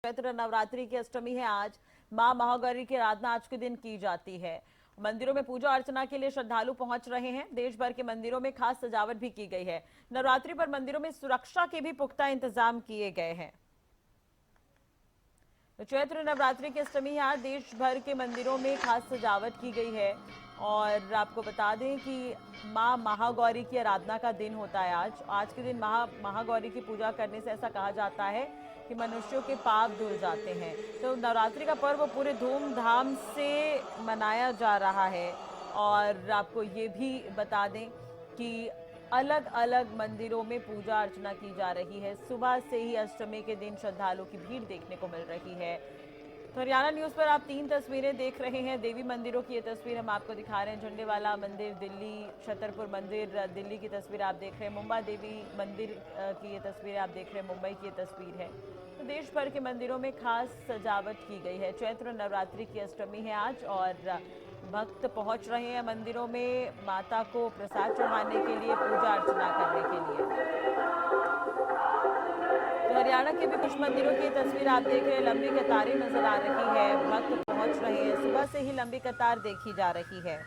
चैत्र नवरात्रि की अष्टमी है आज। मां महागौरी की आराधना आज के दिन की जाती है। मंदिरों में पूजा अर्चना के लिए श्रद्धालु पहुंच रहे हैं। देश भर के मंदिरों में खास सजावट भी की गई है। नवरात्रि पर मंदिरों में सुरक्षा के भी पुख्ता इंतजाम किए गए हैं। तो चैत्र नवरात्रि की अष्टमी है आज। देश भर के मंदिरों में खास सजावट की गई है और आपको बता दें कि मां महागौरी की आराधना का दिन होता है आज के दिन महागौरी की पूजा करने से ऐसा कहा जाता है कि मनुष्यों के पाप धुल जाते हैं। तो नवरात्रि का पर्व पूरे धूमधाम से मनाया जा रहा है और आपको ये भी बता दें कि अलग अलग मंदिरों में पूजा अर्चना की जा रही है। सुबह से ही अष्टमी के दिन श्रद्धालुओं की भीड़ देखने को मिल रही है। तो हरियाणा न्यूज पर आप 3 तस्वीरें देख रहे हैं। देवी मंदिरों की ये तस्वीर हम आपको दिखा रहे हैं। झंडेवाला मंदिर दिल्ली, छतरपुर मंदिर दिल्ली की तस्वीर आप देख रहे हैं। मुंबा देवी मंदिर की ये तस्वीर आप देख रहे हैं, मुंबई की ये तस्वीर है। तो देश भर के मंदिरों में खास सजावट की गई है। चैत्र नवरात्रि की अष्टमी है आज और भक्त पहुंच रहे हैं मंदिरों में माता को प्रसाद चढ़ाने के लिए, पूजा अर्चना करने के लिए। तो हरियाणा के भी कुछ मंदिरों की तस्वीर आप देख रहे हैं। लंबी कतारें नजर आ रही है, भक्त पहुंच रहे हैं। सुबह से ही लंबी कतार देखी जा रही है।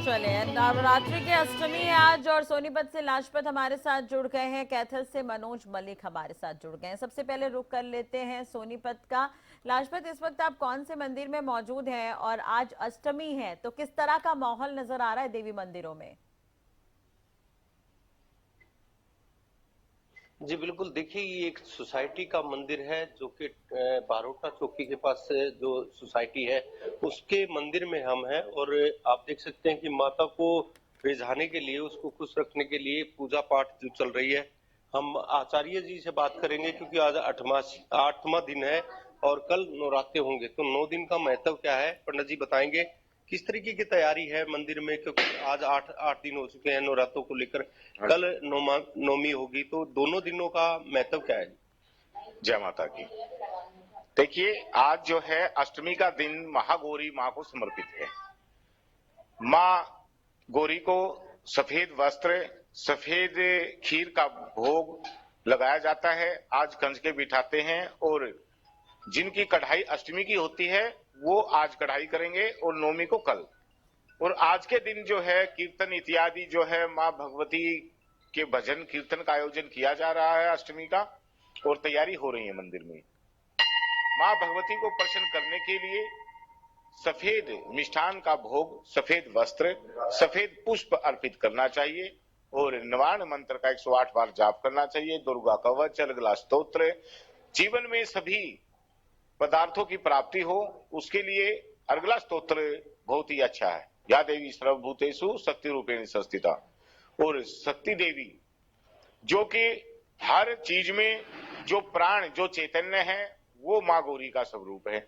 चले, नवरात्रि की अष्टमी है आज और सोनीपत से लाजपत हमारे साथ जुड़ गए हैं। कैथल से मनोज मलिक हमारे साथ जुड़ गए हैं। सबसे पहले रुक कर लेते हैं सोनीपत का। लाजपत, इस वक्त आप कौन से मंदिर में मौजूद हैं और आज अष्टमी है तो किस तरह का माहौल नजर आ रहा है देवी मंदिरों में? जी बिल्कुल, देखिए ये एक सोसाइटी का मंदिर है जो कि बारोटा चौकी के पास जो सोसाइटी है उसके मंदिर में हम हैं और आप देख सकते हैं कि माता को रिझाने के लिए, उसको खुश रखने के लिए पूजा पाठ जो चल रही है। हम आचार्य जी से बात करेंगे क्योंकि आज आठवां दिन है और कल नवरात्रे होंगे। तो 9 दिन का महत्व क्या है, पंडित जी बताएंगे। किस तरीके की तैयारी है मंदिर में, क्योंकि आज आठ दिन हो चुके हैं नवरात्रों को लेकर, कल नौमी होगी, तो दोनों दिनों का महत्व क्या है? जय माता की। देखिए, आज जो है अष्टमी का दिन महागौरी माँ को समर्पित है। माँ गौरी को सफेद वस्त्र, सफेद खीर का भोग लगाया जाता है। आज कंजके बिठाते हैं और जिनकी कढ़ाई अष्टमी की होती है वो आज कढ़ाई करेंगे और नौमी को कल। और आज के दिन जो है कीर्तन इत्यादि जो है माँ भगवती के भजन कीर्तन का आयोजन किया जा रहा है अष्टमी का, और तैयारी हो रही है मंदिर में। माँ भगवती को प्रसन्न करने के लिए सफेद मिष्ठान का भोग, सफेद वस्त्र, सफेद पुष्प अर्पित करना चाहिए और नवार्ण मंत्र का 108 बार जाप करना चाहिए। दुर्गा कवच, अलगला स्तोत्र, जीवन में सभी पदार्थों की प्राप्ति हो उसके लिए अर्गला स्तोत्र बहुत ही अच्छा है। या देवी सर्वभूतेषु शक्ति रूपेण संस्थिता। और शक्ति देवी जो कि हर चीज में जो प्राण, जो चैतन्य है, वो माँ गौरी का स्वरूप है।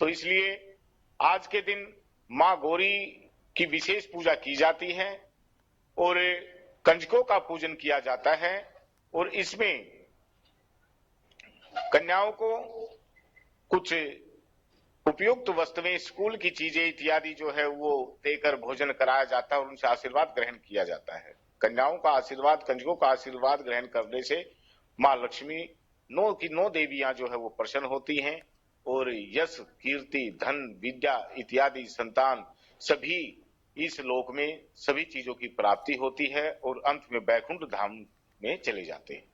तो इसलिए आज के दिन माँ गौरी की विशेष पूजा की जाती है और कंजकों का पूजन किया जाता है और इसमें कन्याओं को कुछ उपयुक्त वस्तुएं, स्कूल की चीजें इत्यादि जो है वो देकर भोजन कराया जाता है और उनसे आशीर्वाद ग्रहण किया जाता है। कन्याओं का आशीर्वाद, कंजकों का आशीर्वाद ग्रहण करने से माँ लक्ष्मी 9 देवियां जो है वो प्रसन्न होती हैं और यश, कीर्ति, धन, विद्या इत्यादि, संतान, सभी इस लोक में सभी चीजों की प्राप्ति होती है और अंत में बैकुंठ धाम में चले जाते हैं।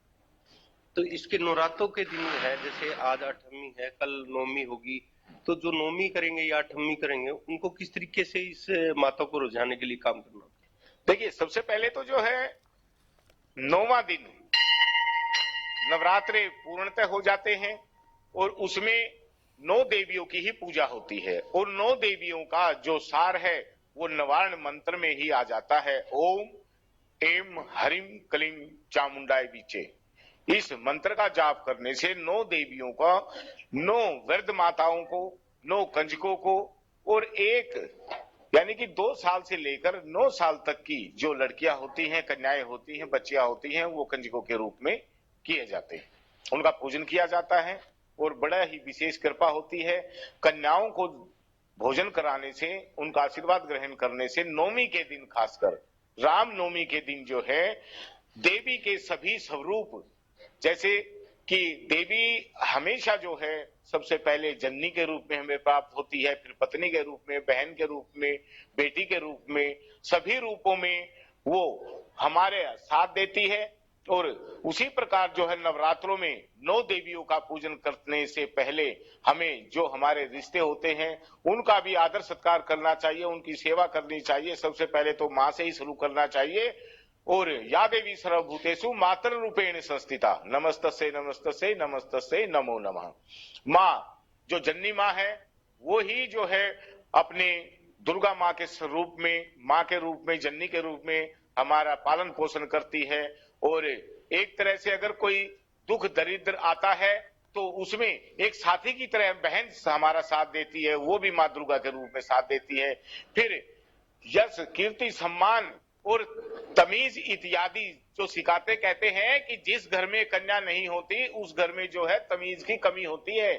तो इसके नवरात्रों के दिन है, जैसे आज अष्टमी है, कल नौमी होगी, तो जो नौमी करेंगे या अष्टमी करेंगे उनको किस तरीके से इस माता को रुझाने के लिए काम करना? देखिए, सबसे पहले तो जो है 9वां दिन नवरात्रे पूर्णतः हो जाते हैं और उसमें 9 देवियों की ही पूजा होती है और 9 देवियों का जो सार है वो नवार्ण मंत्र में ही आ जाता है। ओम एम हरिम कलिम चामुंडाय बीचे। इस मंत्र का जाप करने से 9 देवियों का, 9 वृद्ध माताओं को, 9 कंजकों को और एक यानी कि 2 साल से लेकर 9 साल तक की जो लड़कियां होती हैं, कन्याएं होती हैं, बच्चियां होती हैं, वो कंजकों के रूप में किए जाते हैं। उनका पूजन किया जाता है और बड़ा ही विशेष कृपा होती है। कन्याओं को भोजन कराने से, उनका आशीर्वाद ग्रहण करने से नवमी के दिन, खासकर रामनवमी के दिन जो है, देवी के सभी स्वरूप, जैसे कि देवी हमेशा जो है सबसे पहले जननी के रूप में हमें प्राप्त होती है, फिर पत्नी के रूप में, बहन के रूप में, बेटी के रूप में, सभी रूपों में वो हमारे साथ देती है। और उसी प्रकार जो है नवरात्रों में 9 देवियों का पूजन करने से पहले हमें जो हमारे रिश्ते होते हैं उनका भी आदर सत्कार करना चाहिए, उनकी सेवा करनी चाहिए। सबसे पहले तो मां से ही शुरू करना चाहिए। और या देवी सर्वभूतेषु मातृ रूपेण संस्थिता नमस्तस्यै नमस्तस्यै नमस्तस्यै नमो नमः। मां जो जननी मां है वो ही जो है अपने दुर्गा मां के स्वरूप में, मां के रूप में, जननी के रूप में हमारा पालन पोषण करती है। और एक तरह से अगर कोई दुख दरिद्र आता है तो उसमें एक साथी की तरह बहन हमारा साथ देती है, वो भी मां दुर्गा के रूप में साथ देती है। फिर यश कीर्ति सम्मान और तमीज इत्यादि जो सिखाते, कहते हैं कि जिस घर में कन्या नहीं होती उस घर में जो है तमीज की कमी होती है,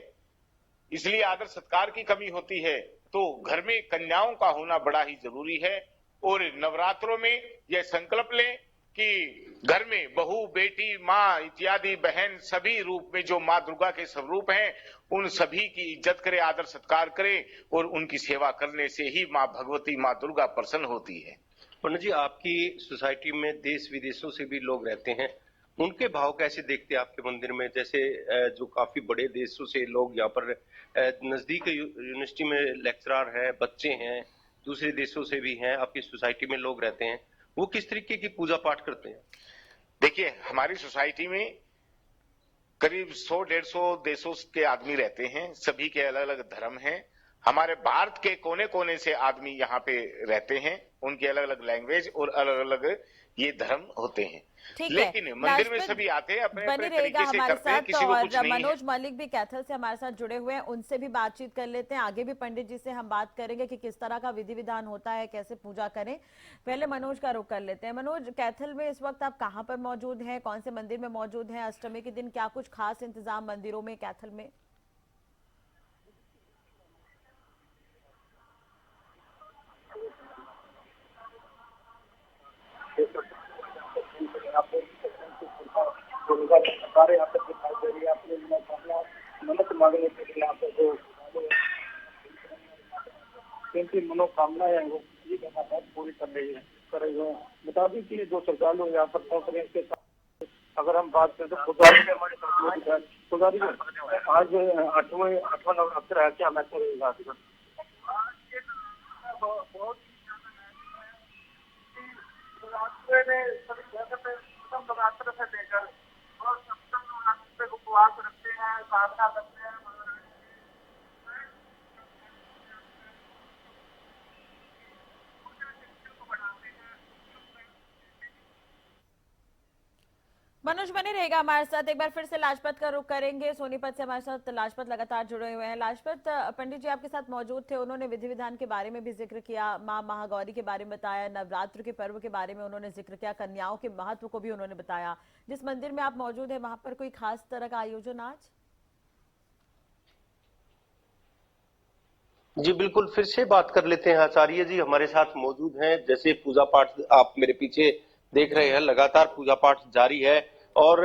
इसलिए आदर सत्कार की कमी होती है। तो घर में कन्याओं का होना बड़ा ही जरूरी है। और नवरात्रों में यह संकल्प लें कि घर में बहू, बेटी, माँ इत्यादि बहन सभी रूप में जो माँ दुर्गा के स्वरूप हैं उन सभी की इज्जत करें, आदर सत्कार करें और उनकी सेवा करने से ही माँ भगवती, माँ दुर्गा प्रसन्न होती है। पंडित जी, आपकी सोसाइटी में देश विदेशों से भी लोग रहते हैं, उनके भाव कैसे देखते हैं आपके मंदिर में? जैसे जो काफी बड़े देशों से लोग यहाँ पर नजदीक यूनिवर्सिटी में लेक्चरर है, बच्चे हैं, दूसरे देशों से भी हैं, आपकी सोसाइटी में लोग रहते हैं, वो किस तरीके की पूजा पाठ करते हैं? देखिए, हमारी सोसाइटी में करीब 100-150 देशों के आदमी रहते हैं, सभी के अलग अलग धर्म हैं। हमारे भारत के कोने कोने से आदमी यहाँ पे रहते हैं, उनकी अलग अलग लैंग्वेज और अलग अलग ये धर्म होते हैं। लेकिन मंदिर में सभी आते हैं, अपने अपने तरीके से करते हैं, किसी को कुछ नहीं है। मनोज मलिक भी कैथल से हमारे साथ जुड़े हुए हैं, उनसे भी बातचीत कर लेते हैं। आगे भी पंडित जी से हम बात करेंगे कि किस तरह का विधि विधान होता है, कैसे पूजा करें। पहले मनोज का रुख कर लेते हैं। मनोज, कैथल में इस वक्त आप कहाँ पर मौजूद हैं, कौन से मंदिर में मौजूद हैं? अष्टमी के दिन क्या कुछ खास इंतजाम मंदिरों में कैथल में? सरकार यहाँ पर दिखाई दे रही है, आपने मन्नत मांगने के लिए यहाँ पर जो जिनकी मनोकामना है वो ये पूरी कर रही है। बता दें कि जो श्रद्धालु यहाँ पर पहुँच रहे हैं, इसके साथ अगर हम बात करें तो पुजारी भी हमारे साथ मौजूद है। पुजारी आज 8वां नवरात्र है, क्या मैसेज रहेगा? नवरात्र से लेकर और सप्तम नवरात्र तक उपवास रखते हैं, साधना करते हैं। मनोज बने रहेगा हमारे साथ। एक बार फिर से लाजपत का रुख करेंगे। सोनीपत से हमारे साथ लाजपत लगातार जुड़े हुए हैं। लाजपत, पंडित जी आपके साथ मौजूद थे, उन्होंने विधि विधान के बारे में भी जिक्र किया, मां महागौरी के बारे में बताया, नवरात्र के पर्व के बारे में उन्होंने जिक्र किया, कन्याओं के महत्व को भी उन्होंने बताया। जिस मंदिर में आप मौजूद है वहां पर कोई खास तरह का आयोजन आज? जी बिल्कुल, फिर से बात कर लेते हैं। आचार्य जी हमारे साथ मौजूद हैं। जैसे पूजा पाठ आप मेरे पीछे देख रहे हैं, लगातार पूजा पाठ जारी है और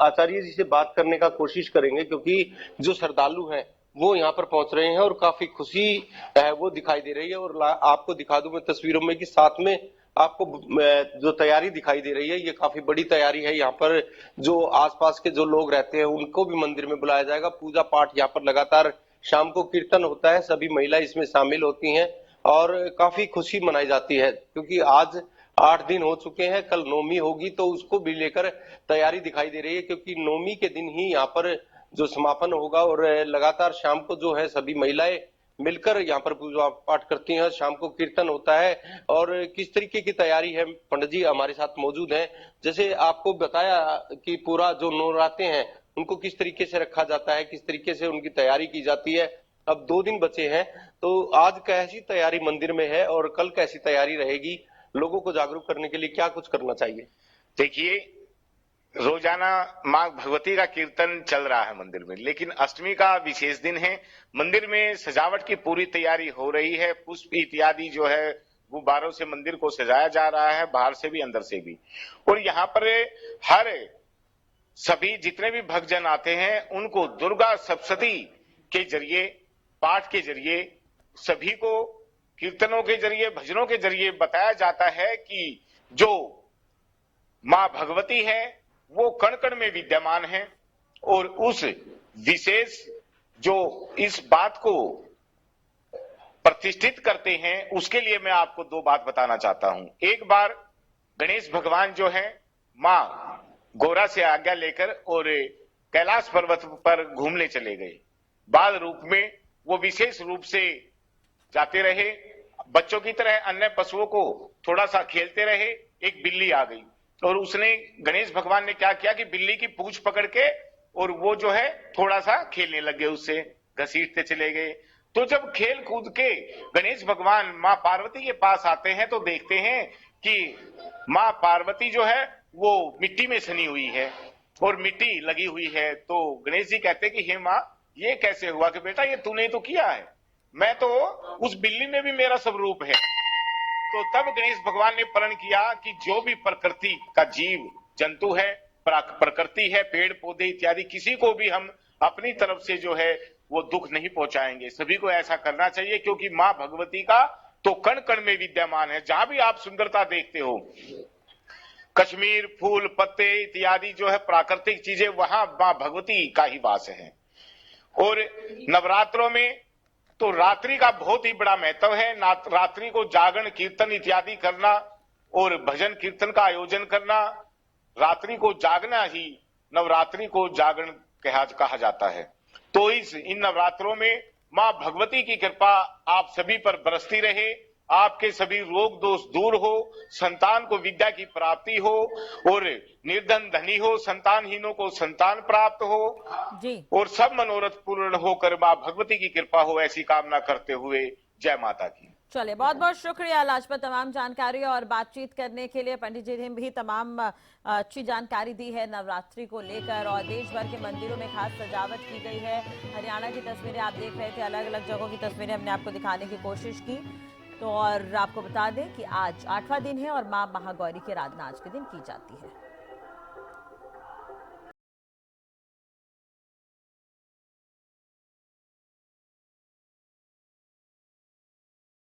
आचार्य जी से बात करने का कोशिश करेंगे, क्योंकि जो श्रद्धालु हैं वो यहाँ पर पहुंच रहे हैं और काफी खुशी वो दिखाई दे रही है। और आपको दिखा दूं मैं तस्वीरों में कि साथ में आपको जो तैयारी दिखाई दे रही है, ये काफी बड़ी तैयारी है। यहाँ पर जो आसपास के जो लोग रहते हैं उनको भी मंदिर में बुलाया जाएगा। पूजा पाठ यहाँ पर लगातार, शाम को कीर्तन होता है, सभी महिला इसमें शामिल होती हैं और काफी खुशी मनाई जाती है, क्योंकि आज 8 दिन हो चुके हैं, कल नौमी होगी तो उसको भी लेकर तैयारी दिखाई दे रही है। क्योंकि नौमी के दिन ही यहाँ पर जो समापन होगा और लगातार शाम को जो है सभी महिलाएं मिलकर यहाँ पर पूजा पाठ करती हैं। शाम को कीर्तन होता है और किस तरीके की तैयारी है, पंडित जी हमारे साथ मौजूद हैं। जैसे आपको बताया कि पूरा जो नवरात्रे हैं उनको किस तरीके से रखा जाता है, किस तरीके से उनकी तैयारी की जाती है। अब 2 दिन बचे हैं, तो आज कैसी तैयारी मंदिर में है और कल कैसी तैयारी रहेगी? लोगों को जागरूक करने के लिए क्या कुछ करना चाहिए? देखिए, रोजाना मां भगवती का कीर्तन चल रहा है मंदिर में, लेकिन अष्टमी का विशेष दिन है। मंदिर में सजावट की पूरी तैयारी हो रही है। पुष्प इत्यादि जो है गुब्बारों से मंदिर को सजाया जा रहा है, बाहर से भी अंदर से भी। और यहाँ पर हर सभी जितने भी भक्तजन आते हैं उनको दुर्गा सप्तशती के जरिए, पाठ के जरिए, सभी को कीर्तनों के जरिए, भजनों के जरिए बताया जाता है कि जो मां भगवती है वो कण कण में विद्यमान है। और उस विशेष जो इस बात को प्रतिष्ठित करते हैं, उसके लिए मैं आपको 2 बात बताना चाहता हूं। एक बार गणेश भगवान जो है मां गौरा से आज्ञा लेकर और कैलाश पर्वत पर घूमने चले गए। बाल रूप में वो विशेष रूप से जाते रहे, बच्चों की तरह अन्य पशुओं को थोड़ा सा खेलते रहे। एक बिल्ली आ गई और उसने, गणेश भगवान ने क्या किया कि बिल्ली की पूंछ पकड़ के और वो जो है थोड़ा सा खेलने लगे, उससे घसीटते चले गए। तो जब खेल कूद के गणेश भगवान मां पार्वती के पास आते हैं तो देखते हैं कि मां पार्वती जो है वो मिट्टी में सनी हुई है और मिट्टी लगी हुई है। तो गणेश जी कहते हैं कि हे मां, ये कैसे हुआ? कि बेटा ये तूने तो किया है, मैं तो, उस बिल्ली में भी मेरा स्वरूप है। तो तब गणेश भगवान ने प्रण किया कि जो भी प्रकृति का जीव जंतु है, प्रकृति है, पेड़ पौधे इत्यादि, किसी को भी हम अपनी तरफ से जो है वो दुख नहीं पहुंचाएंगे। सभी को ऐसा करना चाहिए, क्योंकि मां भगवती का तो कण कण में विद्यमान है। जहां भी आप सुंदरता देखते हो, कश्मीर, फूल, पत्ते इत्यादि जो है प्राकृतिक चीजें, वहां मां भगवती का ही वास है। और नवरात्रों में तो रात्रि का बहुत ही बड़ा महत्व है। रात्रि को जागरण, कीर्तन इत्यादि करना और भजन कीर्तन का आयोजन करना, रात्रि को जागना ही नवरात्रि को जागरण कहा जाता है। तो इन नवरात्रों में मां भगवती की कृपा आप सभी पर बरसती रहे, आपके सभी रोग दोष दूर हो, संतान को विद्या की प्राप्ति हो और निर्धन धनी हो, संतानहीनों को संतान प्राप्त हो जी। और सब मनोरथ पूर्ण होकर मां भगवती की कृपा हो, ऐसी कामना करते हुए जय माता की। चलिए, बहुत बहुत शुक्रिया लाजपत तमाम जानकारी और बातचीत करने के लिए। पंडित जी ने भी तमाम अच्छी जानकारी दी है नवरात्रि को लेकर, और देश भर के मंदिरों में खास सजावट की गई है। हरियाणा की तस्वीरें आप देख रहे थे, अलग अलग जगहों की तस्वीरें हमने आपको दिखाने की कोशिश की। तो और आपको बता दें कि आज 8वां दिन है और मां महागौरी की आराधना आज के दिन की जाती है।